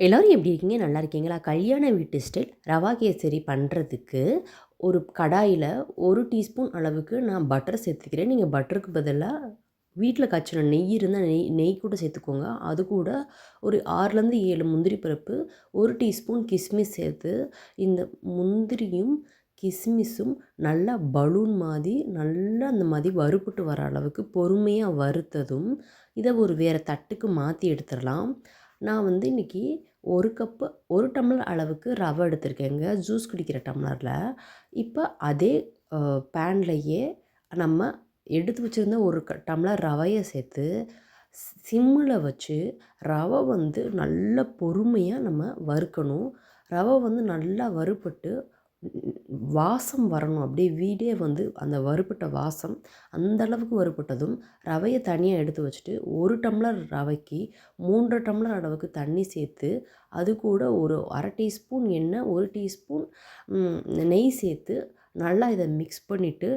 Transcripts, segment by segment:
எல்லோரும் எப்படி இருக்கீங்க? நல்லா இருக்கீங்களா? கல்யாண வீட்டு ஸ்டைல் ரவா கேசரி பண்ணுறதுக்கு ஒரு கடாயில் 1 டீஸ்பூன் அளவுக்கு நான் பட்டர் சேர்த்துக்கிறேன். நீங்கள் பட்டருக்கு பதிலாக வீட்டில் காய்ச்சின நெய் இருந்தால் நெய் கூட சேர்த்துக்கோங்க. அது கூட ஒரு 6லேருந்து 7 முந்திரி பருப்பு, 1 டீஸ்பூன் கிஸ்மிஸ் சேர்த்து இந்த முந்திரியும் கிஸ்மிஸும் நல்லா பலூன் மாதிரி நல்லா அந்த மாதிரி வறுபட்டு வர அளவுக்கு பொறுமையாக வறுத்ததும் இதை ஒரு வேறு தட்டுக்கு மாற்றி எடுத்துடலாம். நான் வந்து இன்றைக்கி 1 டம்ளர் அளவுக்கு ரவை எடுத்திருக்கேங்க, ஜூஸ் குடிக்கிற டம்ளரில். இப்போ அதே பேன்லேயே நம்ம எடுத்து வச்சுருந்த 1 டம்ளர் ரவையை சேர்த்து சிம்மில் வச்சு ரவை வந்து நல்லா பொறுமையாக நம்ம வறுக்கணும். ரவை வந்து நல்லா வறுபட்டு வாசம் வரணும், அப்படியே வீடே வந்து அந்த வறுபட்ட வாசம் அந்தளவுக்கு வறுபட்டதும் ரவையை தனியாக எடுத்து வச்சுட்டு 1 டம்ளர் ரவைக்கு 3 டம்ளர் அளவுக்கு தண்ணி சேர்த்து அது கூட ஒரு 1/2 டீஸ்பூன் எண்ணெய், 1 டீஸ்பூன் நெய் சேர்த்து நல்லா இதை மிக்ஸ் பண்ணிவிட்டு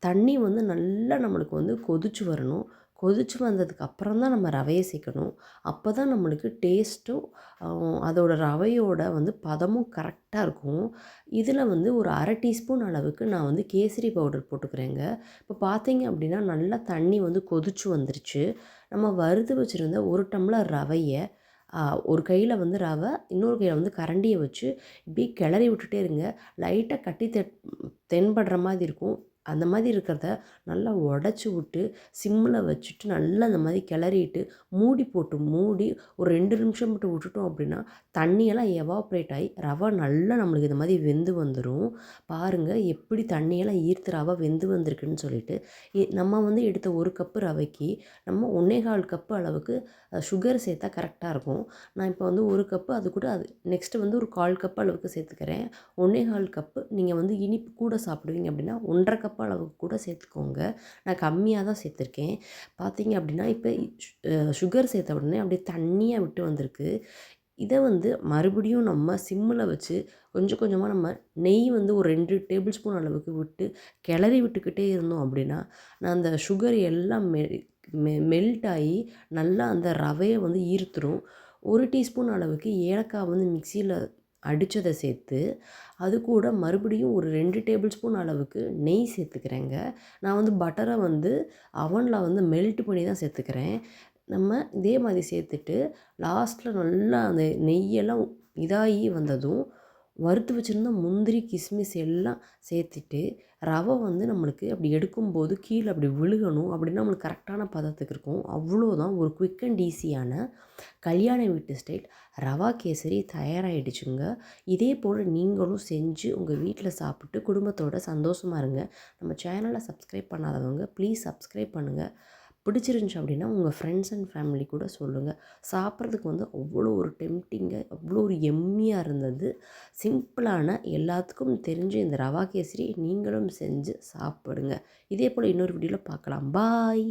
தண்ணி வந்து நல்லா நம்மளுக்கு வந்து கொதிச்சு வரணும். கொதிச்சு வந்ததுக்கு அப்புறம் தான் நம்ம ரவையை சேர்க்கணும். அப்போ தான் நம்மளுக்கு டேஸ்ட்டும் அதோட ரவையோட வந்து பதமும் கரெக்டாக இருக்கும். இதில் வந்து ஒரு 1/2 டீஸ்பூன் அளவுக்கு நான் வந்து கேசரி பவுடர் போட்டுக்கிறேங்க. இப்போ பார்த்தீங்க அப்படின்னா நல்லா தண்ணி வந்து கொதிச்சு வந்துருச்சு. நம்ம வறுத்து வச்சுருந்த 1 டம்ளர் ரவையை ஒரு கையில் வந்து ரவை, இன்னொரு கையில் வந்து கரண்டியை வச்சு இப்படியே கிளறி விட்டுட்டே இருங்க. லைட்டாக கட்டி தென்படுற மாதிரி இருக்கும். அந்த மாதிரி இருக்கிறத நல்லா உடச்சி விட்டு சிம்மில் வச்சுட்டு நல்லா அந்த மாதிரி கிளறிட்டு மூடி ஒரு 2 நிமிஷம் மட்டும் விட்டுட்டோம் அப்படின்னா தண்ணியெல்லாம் எவாப்ரேட் ஆகி ரவை நல்லா நம்மளுக்கு இந்த மாதிரி வெந்து வந்துடும். பாருங்கள் எப்படி தண்ணியெல்லாம் ஈர்த்து ரவை வெந்து வந்திருக்குன்னு சொல்லிட்டு. நம்ம வந்து எடுத்த 1 கப்பு ரவைக்கு நம்ம 1 1/4 கப்பு அளவுக்கு சுகர் சேர்த்தா கரெக்டாக இருக்கும். நான் இப்போ வந்து 1 கப்பு, அது கூட நெக்ஸ்ட்டு வந்து ஒரு 1/4 கப்பு அளவுக்கு சேர்த்துக்கிறேன். 1 1/4 கப்பு நீங்கள் வந்து இனிப்பு கூட சாப்பிடுவீங்க அப்படின்னா 1 1/2 கப்பு அளவுக்கு கூட சேர்த்துக்கோங்க. நான் கம்மியாக தான் சேர்த்துருக்கேன். பார்த்தீங்க அப்படின்னா இப்போ சுகர் சேர்த்த உடனே அப்படியே தண்ணியாக விட்டு வந்திருக்கு. இதை வந்து மறுபடியும் நம்ம சிம்மில் வச்சு கொஞ்சம் கொஞ்சமாக நம்ம நெய் வந்து ஒரு 2 டேபிள் ஸ்பூன் அளவுக்கு விட்டு கிளறி விட்டுக்கிட்டே இருந்தோம் அப்படின்னா நான் அந்த சுகர் எல்லாம் மெல்ட் ஆகி நல்லா அந்த ரவையை வந்து ஈர்த்துரும். 1 டீஸ்பூன் அளவுக்கு ஏலக்காய் வந்து மிக்சியில் அடித்ததை சேர்த்து அது கூட மறுபடியும் ஒரு 2 டேபிள் ஸ்பூன் அளவுக்கு நெய் சேர்த்துக்கிறேங்க. நான் வந்து பட்டரை வந்து அவனில் வந்து மெல்ட் பண்ணி தான் சேர்த்துக்கிறேன். நம்ம இதே மாதிரி சேர்த்துட்டு லாஸ்ட்டில் நல்லா அந்த நெய்யெல்லாம் இதாகி வந்ததும் வறுத்து வச்சுருந்த முந்திரி கிஸ்மிஸ் எல்லாம் சேர்த்துட்டு ரவை வந்து நம்மளுக்கு அப்படி எடுக்கும்போது கீழே அப்படி விழுகணும் அப்படின்னா நம்மளுக்கு கரெக்டான பதத்துக்கு இருக்கும். அவ்வளோதான், ஒரு குயிக் அண்ட் ஈஸியான கல்யாண வீட்டு ஸ்டைல் ரவா கேசரி தயாராகிடுச்சுங்க. இதே போல் நீங்களும் செஞ்சு உங்கள் வீட்டில் சாப்பிட்டு குடும்பத்தோடு சந்தோஷமாக இருங்க. நம்ம சேனலை சப்ஸ்கிரைப் பண்ணாதவங்க ப்ளீஸ் சப்ஸ்கிரைப் பண்ணுங்கள். பிடிச்சிருந்துச்சி அப்படின்னா உங்கள் ஃப்ரெண்ட்ஸ் அண்ட் ஃபேமிலி கூட சொல்லுங்கள். சாப்பிட்றதுக்கு வந்து அவ்வளோ ஒரு டெம்ப்டிங்காக அவ்வளோ ஒரு எம்மியாக இருந்தது. சிம்பிளான எல்லாத்துக்கும் தெரிஞ்ச இந்த ரவா கேசரி நீங்களும் செஞ்சு சாப்பிடுங்க. இதே போல் இன்னொரு வீடியோவில் பார்க்கலாம். பாய்.